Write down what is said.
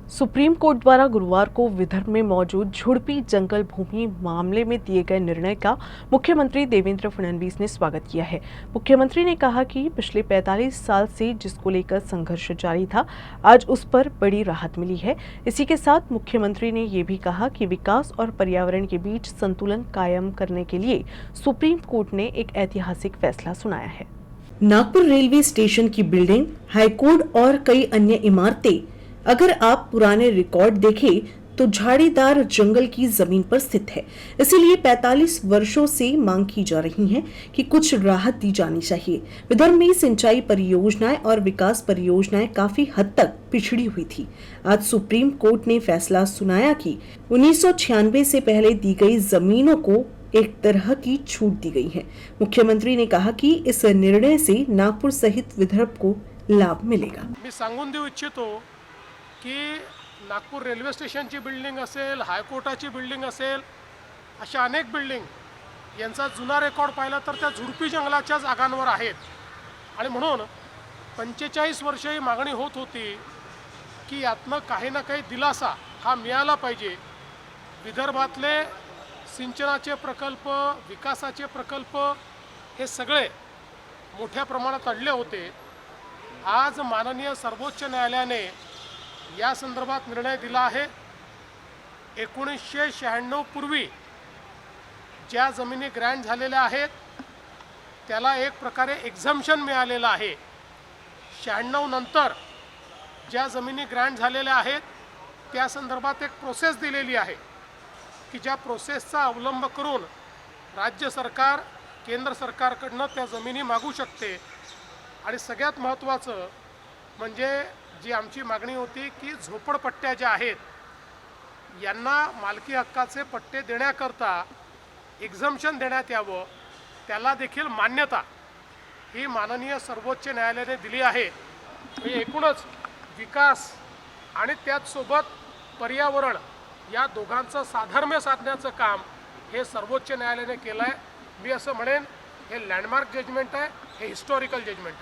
Supreme court द्वारा गुरुवार को विदर्भ में मौजूद झुड़पी जंगल भूमि मामले में दिए गए निर्णय का मुख्यमंत्री देवेंद्र फडणवीस ने स्वागत किया है। मुख्यमंत्री ने कहा कि पिछले 45 साल से जिसको लेकर संघर्ष जारी था, आज उस पर बड़ी राहत मिली है। इसी के साथ मुख्यमंत्री ने ये भी कहा कि विकास और पर्यावरण के बीच संतुलन कायम करने के लिए सुप्रीम कोर्ट ने एक ऐतिहासिक फैसला सुनाया है। नागपुर रेलवे स्टेशन की बिल्डिंग, हाईकोर्ट और कई अन्य इमारतें अगर आप पुराने रिकॉर्ड देखें तो झाड़ीदार जंगल की जमीन पर स्थित है। इसीलिए 45 वर्षों से मांग की जा रही है कि कुछ राहत दी जानी चाहिए। विदर्भ में सिंचाई परियोजनाएं और विकास परियोजनाएं काफी हद तक पिछड़ी हुई थी। आज सुप्रीम कोर्ट ने फैसला सुनाया कि 1996 से पहले दी गई जमीनों को एक तरह की छूट दी गई है। मुख्यमंत्री ने कहा कि इस निर्णय से नागपुर सहित विदर्भ को लाभ मिलेगा। मी सांगून देऊ इच्छितो की नागपूर रेल्वे स्टेशनची बिल्डिंग असेल, हायकोर्टाची बिल्डिंग असेल, अशा अनेक बिल्डिंग यांचा जुना रेकॉर्ड पाहिला तर त्या झुडपी जंगलाच्या जागांवर आहेत। आणि म्हणून 45 वर्ष ही मागणी होत होती की यातनं काही ना काही दिलासा हा मिळाला पाहिजे। विदर्भातले सिंचनाचे प्रकल्प, विकासाचे प्रकल्प हे सगळे मोठ्या प्रमाणात अडले होते। आज माननीय सर्वोच्च न्यायालयाने या संदर्भात निर्णय दिला आहे। 1996 पूर्वी ज्या जमिनी ग्रँट झालेल्या आहेत त्याला एक प्रकारे एक्झम्पशन मिळालेलं आहे। 96 नंतर ज्या जमिनी ग्रँट झालेल्या आहेत त्या संदर्भात एक प्रोसेस दिलेली आहे की ज्या प्रोसेसचा अवलंब करून राज्य सरकार केंद्र सरकारकडून त्या जमिनी मागू शकते। आणि सगळ्यात महत्त्वाचं म्हणजे जी आमची मागणी होती की झोपडपट्ट्या ज्या आहेत यांना मालकी हक्काचे पट्टे देण्याकरता एक्झम्पशन देण्यात यावं, त्याला देखील मान्यता ही माननीय सर्वोच्च न्यायालयाने दिली आहे। एकूणच विकास आणि त्याचसोबत पर्यावरण या दोघांचं साधर्म्य साधण्याचं काम हे सर्वोच्च न्यायालयाने केलं आहे। मी असं म्हणेन हे लँडमार्क जजमेंट आहे, हे हिस्टॉरिकल जजमेंट।